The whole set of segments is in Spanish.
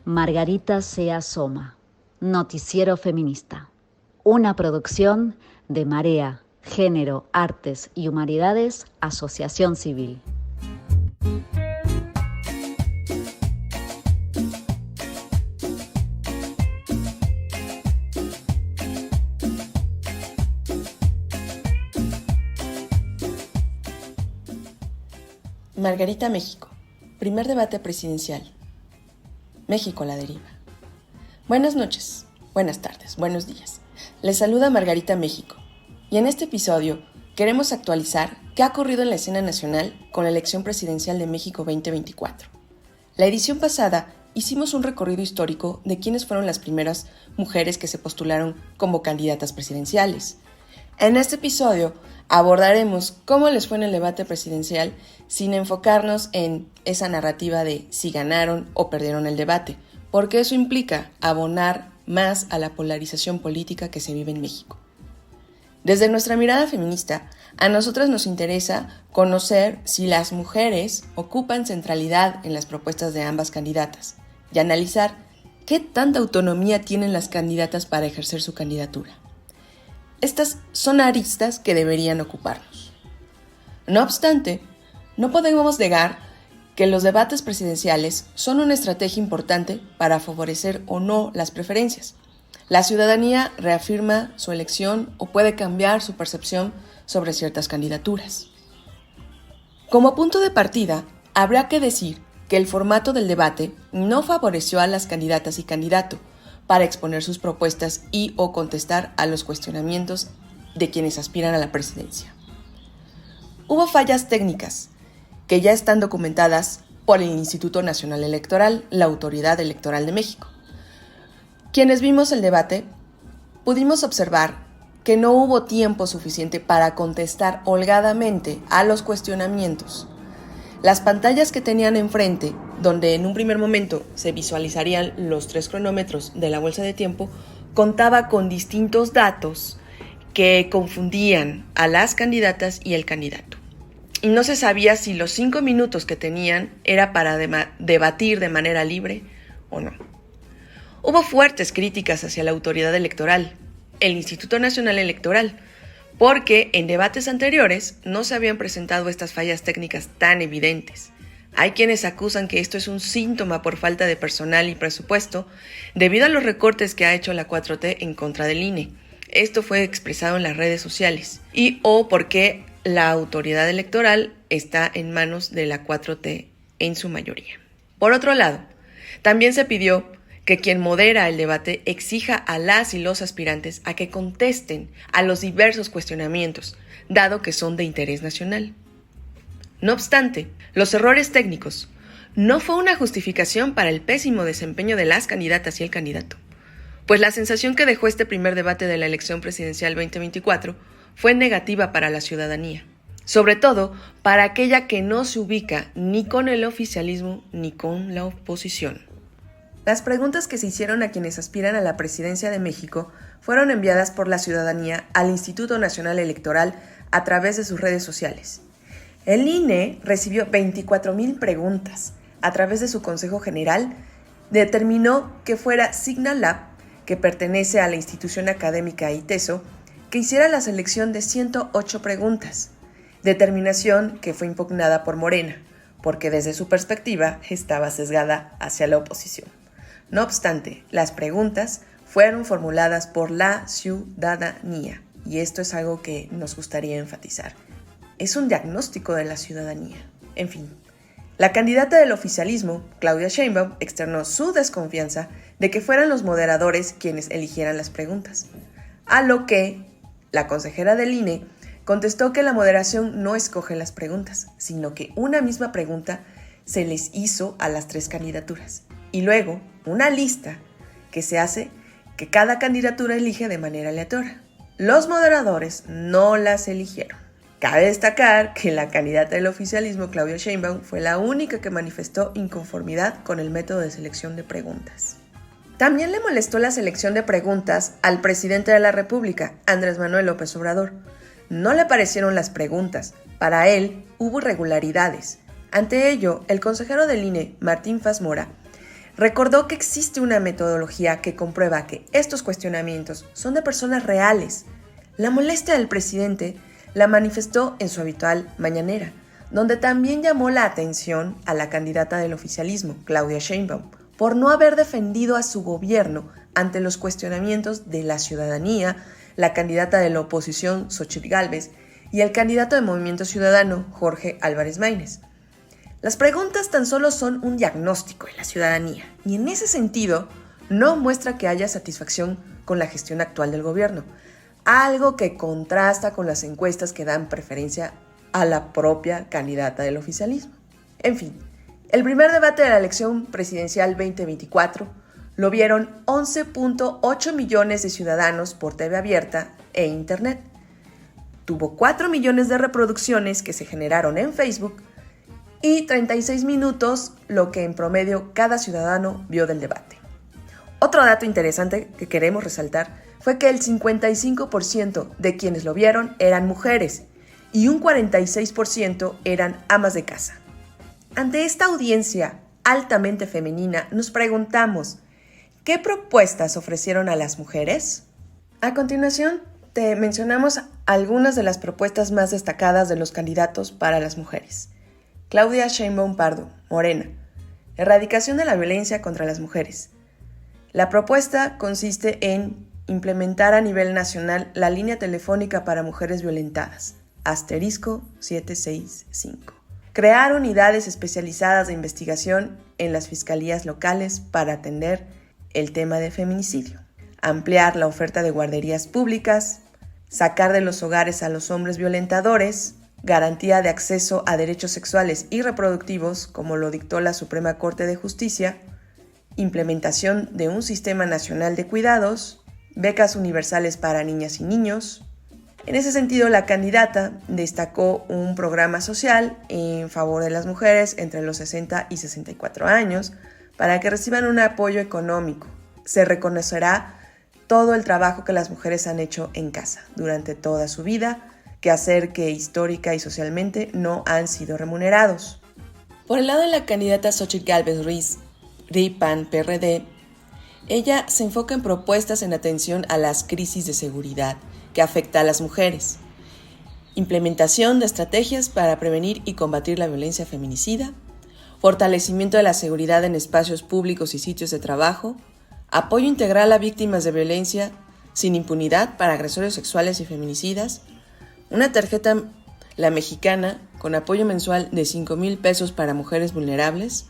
Margarita se asoma, Noticiero Feminista, una producción de Marea, Género, Artes y Humanidades, Asociación Civil. Margarita, México. Primer debate presidencial. México a la deriva. Buenas noches, buenas tardes, buenos días. Les saluda Margarita, México. Y en este episodio queremos actualizar qué ha ocurrido en la escena nacional con la elección presidencial de México 2024. La edición pasada hicimos un recorrido histórico de quiénes fueron las primeras mujeres que se postularon como candidatas presidenciales. En este episodio abordaremos cómo les fue en el debate presidencial sin enfocarnos en esa narrativa de si ganaron o perdieron el debate, porque eso implica abonar más a la polarización política que se vive en México. Desde nuestra mirada feminista, a nosotras nos interesa conocer si las mujeres ocupan centralidad en las propuestas de ambas candidatas y analizar qué tanta autonomía tienen las candidatas para ejercer su candidatura. Estas son aristas que deberían ocuparnos. No obstante, no podemos negar que los debates presidenciales son una estrategia importante para favorecer o no las preferencias. La ciudadanía reafirma su elección o puede cambiar su percepción sobre ciertas candidaturas. Como punto de partida, habrá que decir que el formato del debate no favoreció a las candidatas y candidato para exponer sus propuestas y o contestar a los cuestionamientos de quienes aspiran a la presidencia. Hubo fallas técnicas que ya están documentadas por el Instituto Nacional Electoral, la Autoridad Electoral de México. Quienes vimos el debate, pudimos observar que no hubo tiempo suficiente para contestar holgadamente a los cuestionamientos. Las pantallas que tenían enfrente, donde en un primer momento se visualizarían los 3 cronómetros de la bolsa de tiempo, contaba con distintos datos que confundían a las candidatas y el candidato. Y no se sabía si los 5 minutos que tenían era para debatir de manera libre o no. Hubo fuertes críticas hacia la autoridad electoral, el Instituto Nacional Electoral, porque en debates anteriores no se habían presentado estas fallas técnicas tan evidentes. Hay quienes acusan que esto es un síntoma por falta de personal y presupuesto debido a los recortes que ha hecho la 4T en contra del INE. Esto fue expresado en las redes sociales o porque la autoridad electoral está en manos de la 4T en su mayoría. Por otro lado, también se pidió que quien modera el debate exija a las y los aspirantes a que contesten a los diversos cuestionamientos, dado que son de interés nacional. No obstante, los errores técnicos no fue una justificación para el pésimo desempeño de las candidatas y el candidato, pues la sensación que dejó este primer debate de la elección presidencial 2024 fue negativa para la ciudadanía, sobre todo para aquella que no se ubica ni con el oficialismo ni con la oposición. Las preguntas que se hicieron a quienes aspiran a la presidencia de México fueron enviadas por la ciudadanía al Instituto Nacional Electoral a través de sus redes sociales. El INE recibió 24,000 preguntas. A través de su Consejo General, determinó que fuera Signalab, que pertenece a la institución académica ITESO, que hiciera la selección de 108 preguntas. Determinación que fue impugnada por Morena, porque desde su perspectiva estaba sesgada hacia la oposición. No obstante, las preguntas fueron formuladas por la ciudadanía, y esto es algo que nos gustaría enfatizar. Es un diagnóstico de la ciudadanía. En fin, la candidata del oficialismo, Claudia Sheinbaum, externó su desconfianza de que fueran los moderadores quienes eligieran las preguntas, a lo que la consejera del INE contestó que la moderación no escoge las preguntas, sino que una misma pregunta se les hizo a las 3 candidaturas. Y luego, una lista que se hace que cada candidatura elige de manera aleatoria. Los moderadores no las eligieron. Cabe destacar que la candidata del oficialismo, Claudia Sheinbaum, fue la única que manifestó inconformidad con el método de selección de preguntas. También le molestó la selección de preguntas al presidente de la República, Andrés Manuel López Obrador. No le parecieron las preguntas. Para él, hubo irregularidades. Ante ello, el consejero del INE, Martín Faz Mora, Recordó que existe una metodología que comprueba que estos cuestionamientos son de personas reales. La molestia del presidente la manifestó en su habitual mañanera, donde también llamó la atención a la candidata del oficialismo, Claudia Sheinbaum, por no haber defendido a su gobierno ante los cuestionamientos de la ciudadanía, la candidata de la oposición, Xóchitl Gálvez, y el candidato de Movimiento Ciudadano, Jorge Álvarez Maínez. Las preguntas tan solo son un diagnóstico de la ciudadanía, y en ese sentido no muestra que haya satisfacción con la gestión actual del gobierno, algo que contrasta con las encuestas que dan preferencia a la propia candidata del oficialismo. En fin, el primer debate de la elección presidencial 2024 lo vieron 11.8 millones de ciudadanos por TV abierta e Internet. Tuvo 4 millones de reproducciones que se generaron en Facebook y 36 minutos, lo que en promedio cada ciudadano vio del debate. Otro dato interesante que queremos resaltar fue que el 55% de quienes lo vieron eran mujeres y un 46% eran amas de casa. Ante esta audiencia altamente femenina, nos preguntamos, ¿qué propuestas ofrecieron a las mujeres? A continuación, te mencionamos algunas de las propuestas más destacadas de los candidatos para las mujeres. Claudia Sheinbaum Pardo, Morena. Erradicación de la violencia contra las mujeres. La propuesta consiste en implementar a nivel nacional la línea telefónica para mujeres violentadas, *765. Crear unidades especializadas de investigación en las fiscalías locales para atender el tema de feminicidio. Ampliar la oferta de guarderías públicas, sacar de los hogares a los hombres violentadores, garantía de acceso a derechos sexuales y reproductivos, como lo dictó la Suprema Corte de Justicia, implementación de un sistema nacional de cuidados, becas universales para niñas y niños. En ese sentido, la candidata destacó un programa social en favor de las mujeres entre los 60 y 64 años para que reciban un apoyo económico. Se reconocerá todo el trabajo que las mujeres han hecho en casa durante toda su vida, quehacer que histórica y socialmente no han sido remunerados. Por el lado de la candidata Xóchitl Gálvez Ruiz, PRI-PAN-PRD, ella se enfoca en propuestas en atención a las crisis de seguridad que afecta a las mujeres, implementación de estrategias para prevenir y combatir la violencia feminicida, fortalecimiento de la seguridad en espacios públicos y sitios de trabajo, apoyo integral a víctimas de violencia sin impunidad para agresores sexuales y feminicidas, una tarjeta, la mexicana, con apoyo mensual de 5,000 pesos para mujeres vulnerables,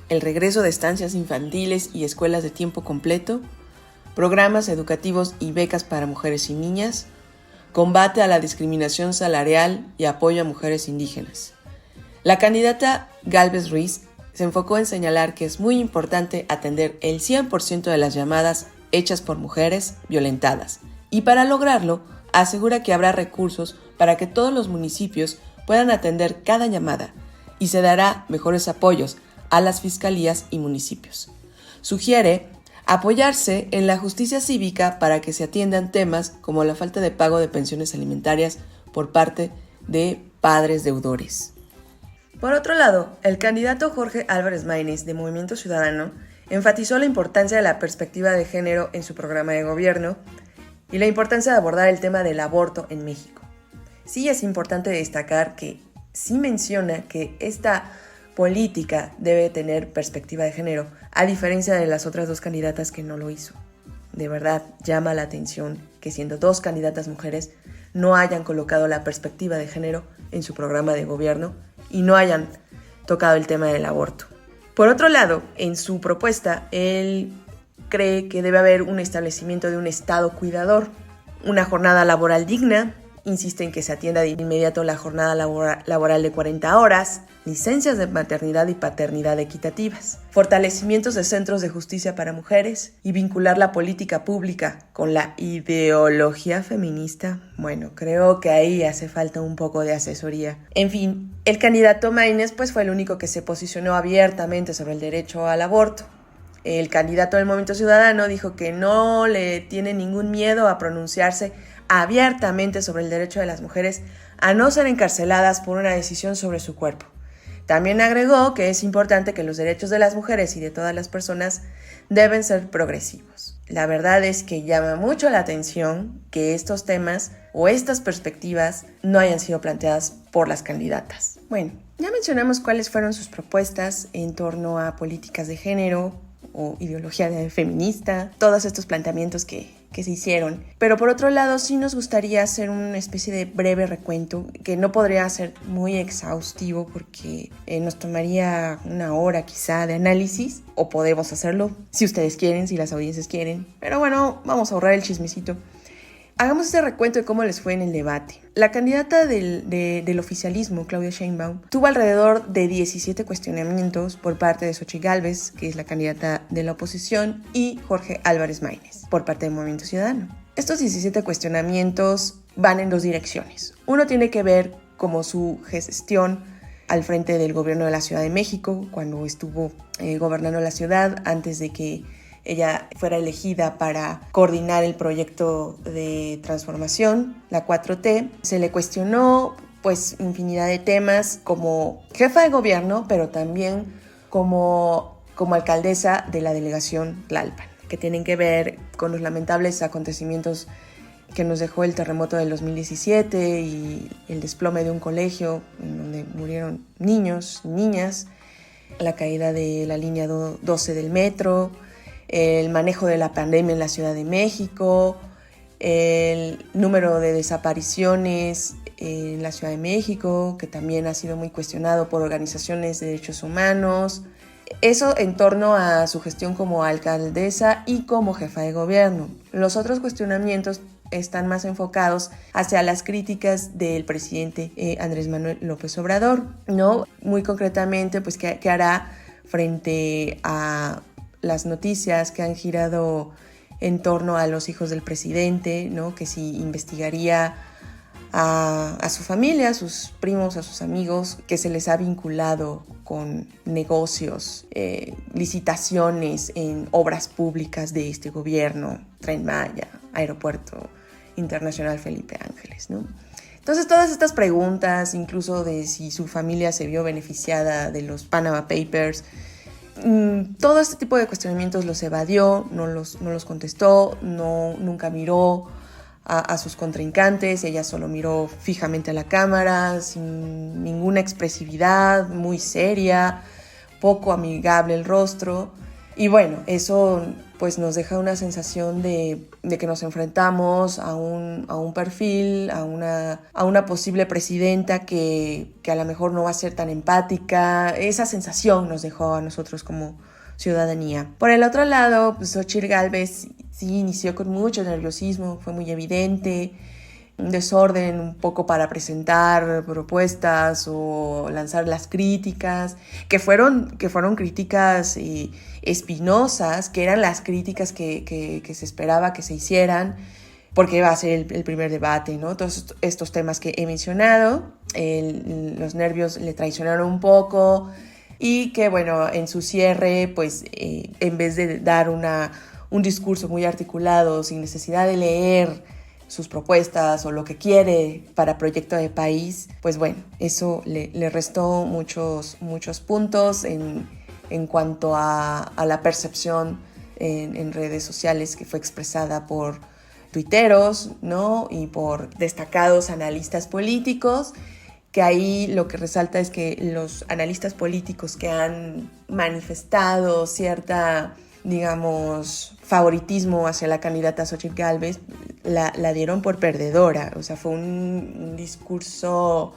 el regreso de estancias infantiles y escuelas de tiempo completo, programas educativos y becas para mujeres y niñas, combate a la discriminación salarial y apoyo a mujeres indígenas. La candidata Gálvez Ruiz se enfocó en señalar que es muy importante atender el 100% de las llamadas hechas por mujeres violentadas y para lograrlo asegura que habrá recursos para que todos los municipios puedan atender cada llamada y se dará mejores apoyos a las fiscalías y municipios. Sugiere apoyarse en la justicia cívica para que se atiendan temas como la falta de pago de pensiones alimentarias por parte de padres deudores. Por otro lado, el candidato Jorge Álvarez Maínez de Movimiento Ciudadano enfatizó la importancia de la perspectiva de género en su programa de gobierno y la importancia de abordar el tema del aborto en México. Sí es importante destacar que sí menciona que esta política debe tener perspectiva de género, a diferencia de las otras dos candidatas que no lo hizo. De verdad, llama la atención que siendo dos candidatas mujeres no hayan colocado la perspectiva de género en su programa de gobierno y no hayan tocado el tema del aborto. Por otro lado, en su propuesta, él cree que debe haber un establecimiento de un Estado cuidador, una jornada laboral digna, insiste en que se atienda de inmediato la jornada laboral de 40 horas, licencias de maternidad y paternidad equitativas, fortalecimientos de centros de justicia para mujeres y vincular la política pública con la ideología feminista. Bueno, creo que ahí hace falta un poco de asesoría. En fin, el candidato Maínez fue el único que se posicionó abiertamente sobre el derecho al aborto. El candidato del Movimiento Ciudadano dijo que no le tiene ningún miedo a pronunciarse abiertamente sobre el derecho de las mujeres a no ser encarceladas por una decisión sobre su cuerpo. También agregó que es importante que los derechos de las mujeres y de todas las personas deben ser progresivos. La verdad es que llama mucho la atención que estos temas o estas perspectivas no hayan sido planteadas por las candidatas. Bueno, ya mencionamos cuáles fueron sus propuestas en torno a políticas de género o ideología feminista, todos estos planteamientos que se hicieron. Pero por otro lado, sí nos gustaría hacer una especie de breve recuento, que no podría ser muy exhaustivo porque nos tomaría una hora quizá de análisis, o podemos hacerlo si ustedes quieren, si las audiencias quieren. Pero bueno, vamos a ahorrar el chismecito. Hagamos este recuento de cómo les fue en el debate. La candidata del oficialismo, Claudia Sheinbaum, tuvo alrededor de 17 cuestionamientos por parte de Xochitl Gálvez, que es la candidata de la oposición, y Jorge Álvarez Maínez, por parte del Movimiento Ciudadano. Estos 17 cuestionamientos van en dos direcciones. Uno tiene que ver como su gestión al frente del gobierno de la Ciudad de México, cuando estuvo gobernando la ciudad, antes de que ella fuera elegida para coordinar el proyecto de transformación, la 4T. Se le cuestionó pues infinidad de temas como jefa de gobierno, pero también como alcaldesa de la delegación Tlalpan, que tienen que ver con los lamentables acontecimientos que nos dejó el terremoto del 2017 y el desplome de un colegio en donde murieron niños y niñas, la caída de la línea 12 del metro, el manejo de la pandemia en la Ciudad de México, el número de desapariciones en la Ciudad de México, que también ha sido muy cuestionado por organizaciones de derechos humanos. Eso en torno a su gestión como alcaldesa y como jefa de gobierno. Los otros cuestionamientos están más enfocados hacia las críticas del presidente Andrés Manuel López Obrador, ¿no? Muy concretamente, pues, ¿qué hará frente a las noticias que han girado en torno a los hijos del presidente, ¿no? Que si investigaría a su familia, a sus primos, a sus amigos, que se les ha vinculado con negocios, licitaciones en obras públicas de este gobierno, Tren Maya, Aeropuerto Internacional Felipe Ángeles, ¿no? Entonces todas estas preguntas, incluso de si su familia se vio beneficiada de los Panama Papers, todo este tipo de cuestionamientos los evadió, no los contestó, nunca miró a sus contrincantes, ella solo miró fijamente a la cámara, sin ninguna expresividad, muy seria, poco amigable el rostro. Y bueno, eso pues nos deja una sensación de que nos enfrentamos a un perfil, a una posible presidenta que a lo mejor no va a ser tan empática. Esa sensación nos dejó a nosotros como ciudadanía. Por el otro lado, pues Xochitl Gálvez sí inició con mucho nerviosismo, fue muy evidente, un desorden un poco para presentar propuestas o lanzar las críticas, que fueron críticas espinosas, que eran las críticas que se esperaba que se hicieran, porque iba a ser el primer debate, ¿no? Todos estos temas que he mencionado, los nervios le traicionaron un poco, y que bueno, en su cierre, pues en vez de dar un discurso muy articulado, sin necesidad de leer sus propuestas o lo que quiere para proyecto de país, pues bueno, eso le restó muchos puntos en cuanto a la percepción en redes sociales que fue expresada por tuiteros, ¿no? Y por destacados analistas políticos, que ahí lo que resalta es que los analistas políticos que han manifestado cierta, digamos, favoritismo hacia la candidata Xochitl Gálvez, la dieron por perdedora. O sea, fue un discurso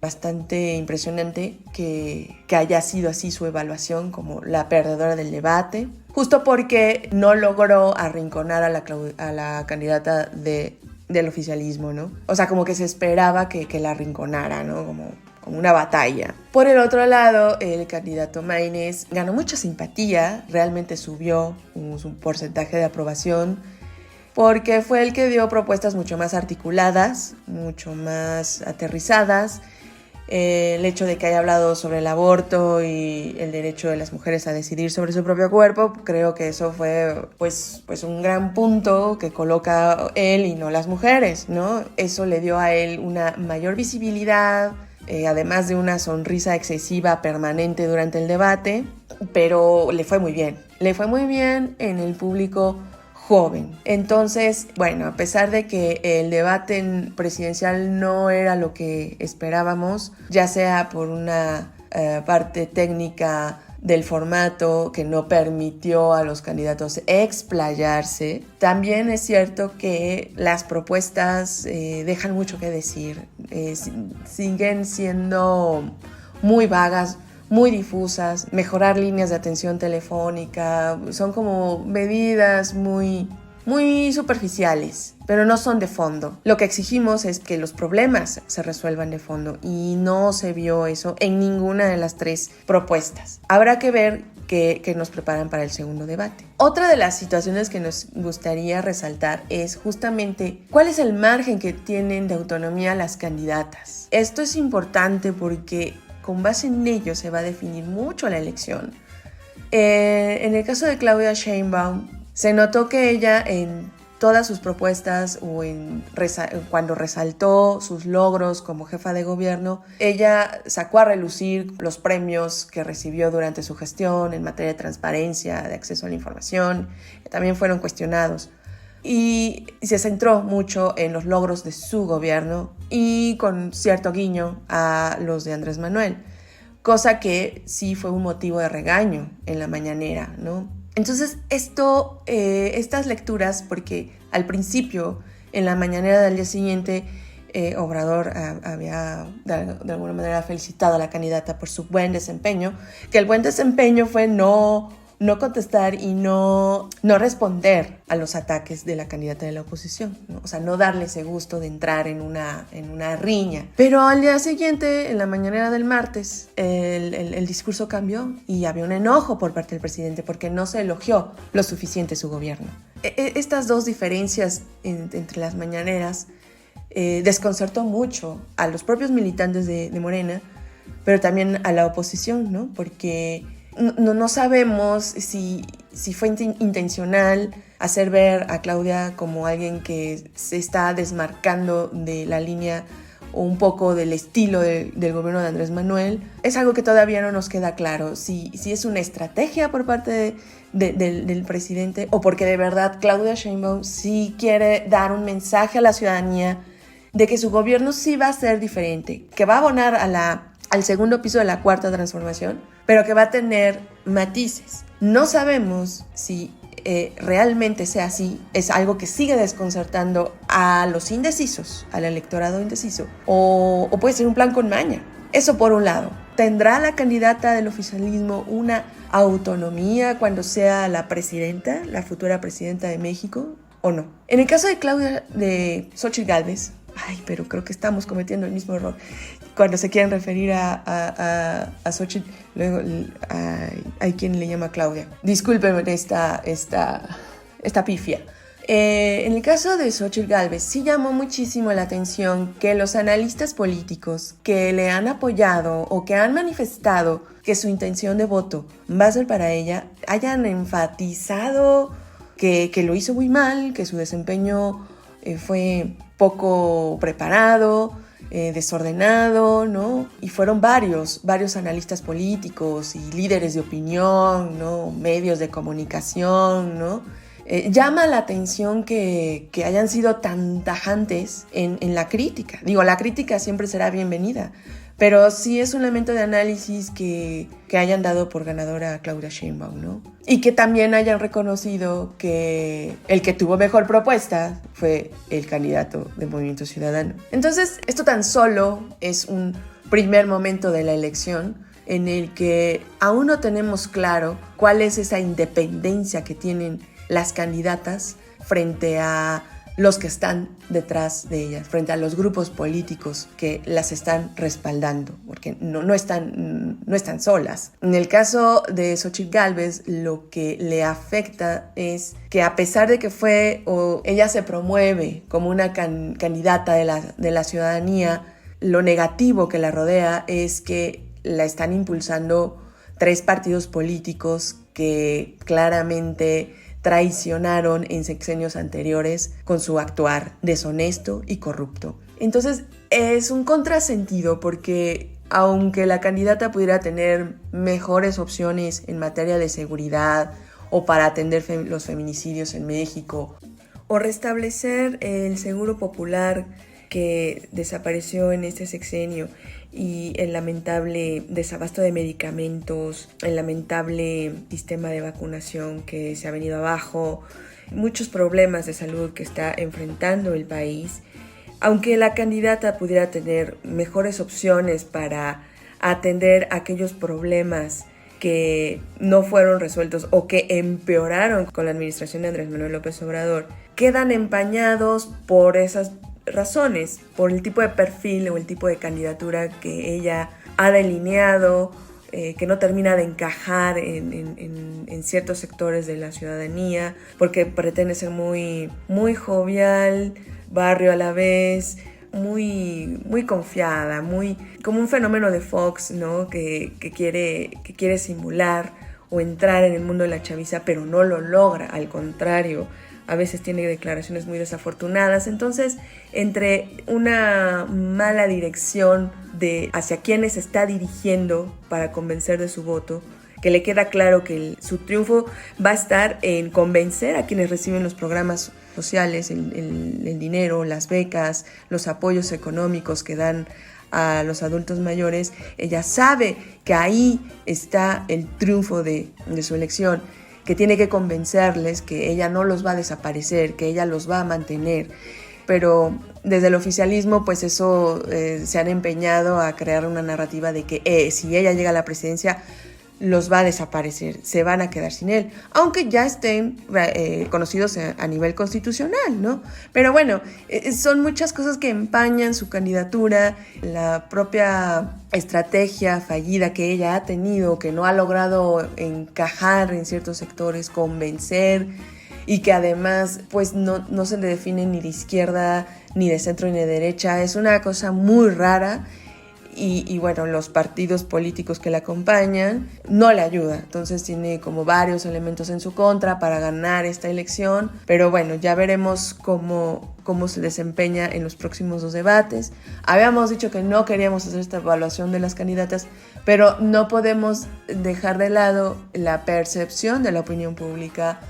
bastante impresionante que haya sido así su evaluación como la perdedora del debate, justo porque no logró arrinconar a la candidata del oficialismo, ¿no? O sea, como que se esperaba que la arrinconara, ¿no? Como una batalla. Por el otro lado, el candidato Maínez ganó mucha simpatía, realmente subió su porcentaje de aprobación, porque fue el que dio propuestas mucho más articuladas, mucho más aterrizadas. El hecho de que haya hablado sobre el aborto y el derecho de las mujeres a decidir sobre su propio cuerpo, creo que eso fue pues un gran punto que coloca él y no las mujeres, ¿no? Eso le dio a él una mayor visibilidad, además de una sonrisa excesiva permanente durante el debate, pero le fue muy bien. Le fue muy bien en el público joven. Entonces, bueno, a pesar de que el debate presidencial no era lo que esperábamos, ya sea por una parte técnica del formato que no permitió a los candidatos explayarse, también es cierto que las propuestas dejan mucho que decir, siguen siendo muy vagas, muy difusas, mejorar líneas de atención telefónica, son como medidas muy superficiales, pero no son de fondo. Lo que exigimos es que los problemas se resuelvan de fondo y no se vio eso en ninguna de las 3 propuestas. Habrá que ver qué nos preparan para el segundo debate. Otra de las situaciones que nos gustaría resaltar es justamente cuál es el margen que tienen de autonomía las candidatas. Esto es importante porque con base en ello se va a definir mucho la elección. En el caso de Claudia Sheinbaum, se notó que ella en todas sus propuestas o cuando resaltó sus logros como jefa de gobierno, ella sacó a relucir los premios que recibió durante su gestión en materia de transparencia, de acceso a la información, que también fueron cuestionados. Y se centró mucho en los logros de su gobierno y con cierto guiño a los de Andrés Manuel, cosa que sí fue un motivo de regaño en la mañanera, ¿no? Entonces estas lecturas, porque al principio, en la mañanera del día siguiente, Obrador había de alguna manera felicitado a la candidata por su buen desempeño, que el buen desempeño fue no contestar y no responder a los ataques de la candidata de la oposición, ¿no? O sea, no darle ese gusto de entrar en una riña. Pero al día siguiente, en la mañanera del martes, el discurso cambió y había un enojo por parte del presidente porque no se elogió lo suficiente su gobierno. Estas 2 diferencias entre las mañaneras desconcertó mucho a los propios militantes de Morena, pero también a la oposición, ¿no? Porque no sabemos si fue intencional hacer ver a Claudia como alguien que se está desmarcando de la línea o un poco del estilo del gobierno de Andrés Manuel. Es algo que todavía no nos queda claro, si es una estrategia por parte del presidente o porque de verdad Claudia Sheinbaum sí quiere dar un mensaje a la ciudadanía de que su gobierno sí va a ser diferente, que va a abonar al segundo piso de la cuarta transformación, pero que va a tener matices. No sabemos si realmente sea así, es algo que sigue desconcertando a los indecisos, al electorado indeciso, o puede ser un plan con maña. Eso por un lado. ¿Tendrá la candidata del oficialismo una autonomía cuando sea la presidenta, la futura presidenta de México, o no? En el caso de Xóchitl Gálvez, pero creo que estamos cometiendo el mismo error. Cuando se quieren referir a Xóchitl, luego hay quien le llama Claudia. Discúlpenme esta pifia. En el caso de Xóchitl Gálvez, sí llamó muchísimo la atención que los analistas políticos que le han apoyado o que han manifestado que su intención de voto va a ser para ella, hayan enfatizado que lo hizo muy mal, que su desempeño fue poco preparado, desordenado, ¿no? Y fueron varios analistas políticos y líderes de opinión, ¿no? Medios de comunicación, ¿no? Llama la atención que hayan sido tan tajantes en la crítica. Digo, la crítica siempre será bienvenida, pero sí es un elemento de análisis que hayan dado por ganadora a Claudia Sheinbaum, ¿no? Y que también hayan reconocido que el que tuvo mejor propuesta fue el candidato del Movimiento Ciudadano. Entonces, esto tan solo es un primer momento de la elección en el que aún no tenemos claro cuál es esa independencia que tienen las candidatas frente a los que están detrás de ellas, frente a los grupos políticos que las están respaldando, porque no están solas. En el caso de Xóchitl Gálvez, lo que le afecta es que a pesar de que ella se promueve como una candidata de la ciudadanía, lo negativo que la rodea es que la están impulsando 3 partidos políticos que claramente traicionaron en sexenios anteriores con su actuar deshonesto y corrupto. Entonces es un contrasentido porque aunque la candidata pudiera tener mejores opciones en materia de seguridad o para atender los feminicidios en México, o restablecer el seguro popular que desapareció en este sexenio, y el lamentable desabasto de medicamentos, el lamentable sistema de vacunación que se ha venido abajo, muchos problemas de salud que está enfrentando el país. Aunque la candidata pudiera tener mejores opciones para atender aquellos problemas que no fueron resueltos o que empeoraron con la administración de Andrés Manuel López Obrador, quedan empañados por esas razones, por el tipo de perfil o el tipo de candidatura que ella ha delineado, que no termina de encajar en ciertos sectores de la ciudadanía, porque pretende ser muy jovial, barrio a la vez, muy confiada, muy como un fenómeno de Fox, ¿no? que quiere simular o entrar en el mundo de la chaviza, pero no lo logra, al contrario, a veces tiene declaraciones muy desafortunadas. Entonces, entre una mala dirección de hacia quiénes se está dirigiendo para convencer de su voto, que le queda claro que su triunfo va a estar en convencer a quienes reciben los programas sociales, el dinero, las becas, los apoyos económicos que dan a los adultos mayores. Ella sabe que ahí está el triunfo de su elección, que tiene que convencerles que ella no los va a desaparecer, que ella los va a mantener. Pero desde el oficialismo, pues eso se han empeñado a crear una narrativa de que si ella llega a la presidencia, los va a desaparecer, se van a quedar sin él, aunque ya estén conocidos a nivel constitucional, ¿no? Pero bueno, son muchas cosas que empañan su candidatura, la propia estrategia fallida que ella ha tenido, que no ha logrado encajar en ciertos sectores, convencer, y que además pues no se le define ni de izquierda, ni de centro, ni de derecha. Es una cosa muy rara. Y bueno, los partidos políticos que la acompañan no le ayudan. Entonces tiene como varios elementos en su contra para ganar esta elección. Pero bueno, ya veremos cómo se desempeña en los próximos 2 debates. Habíamos dicho que no queríamos hacer esta evaluación de las candidatas, pero no podemos dejar de lado la percepción de la opinión pública,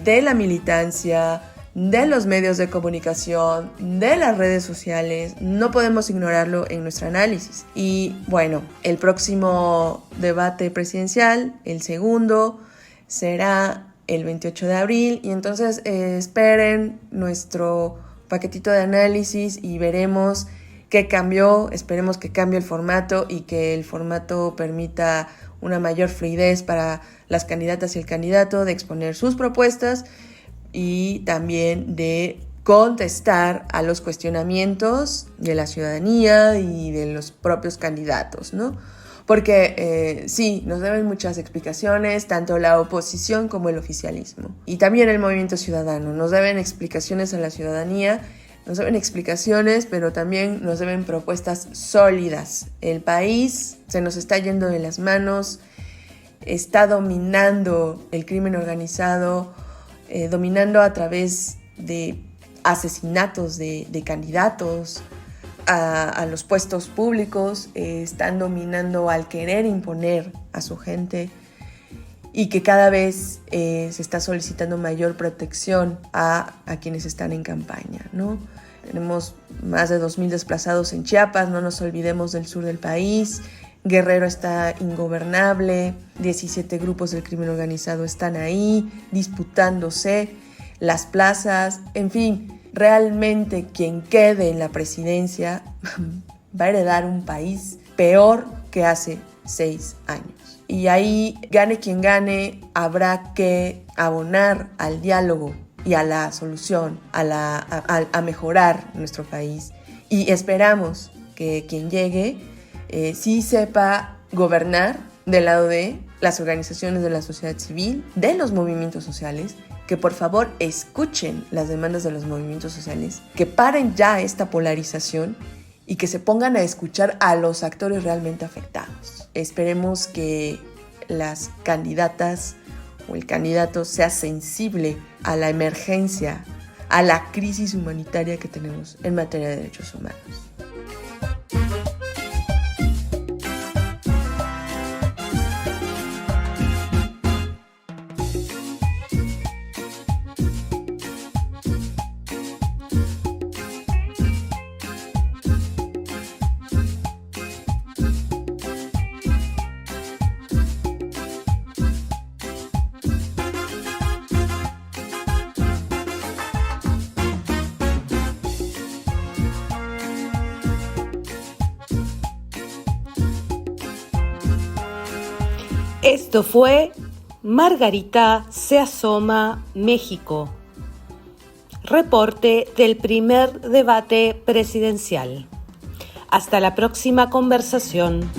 de la militancia, de los medios de comunicación, de las redes sociales. No podemos ignorarlo en nuestro análisis. Y bueno, el próximo debate presidencial, el segundo, será el 28 de abril, y entonces esperen nuestro paquetito de análisis y veremos qué cambió. Esperemos que cambie el formato y que el formato permita una mayor fluidez para las candidatas y el candidato de exponer sus propuestas, y también de contestar a los cuestionamientos de la ciudadanía y de los propios candidatos, ¿no? Porque sí, nos deben muchas explicaciones, tanto la oposición como el oficialismo. Y también el movimiento ciudadano. Nos deben explicaciones a la ciudadanía, nos deben explicaciones, pero también nos deben propuestas sólidas. El país se nos está yendo de las manos, está dominando el crimen organizado, dominando a través de asesinatos de candidatos a los puestos públicos, están dominando al querer imponer a su gente, y que cada vez se está solicitando mayor protección a quienes están en campaña, ¿no? Tenemos más de 2,000 desplazados en Chiapas, no nos olvidemos del sur del país. Guerrero está ingobernable, 17 grupos del crimen organizado están ahí disputándose las plazas. En fin, realmente quien quede en la presidencia va a heredar un país peor que hace 6 años. Y ahí, gane quien gane, habrá que abonar al diálogo y a la solución, a mejorar nuestro país. Y esperamos que quien llegue sí sepa gobernar del lado de las organizaciones de la sociedad civil, de los movimientos sociales, que por favor escuchen las demandas de los movimientos sociales, que paren ya esta polarización y que se pongan a escuchar a los actores realmente afectados. Esperemos que las candidatas o el candidato sea sensible a la emergencia, a la crisis humanitaria que tenemos en materia de derechos humanos. Esto fue Margarita se asoma, México. Reporte del primer debate presidencial. Hasta la próxima conversación.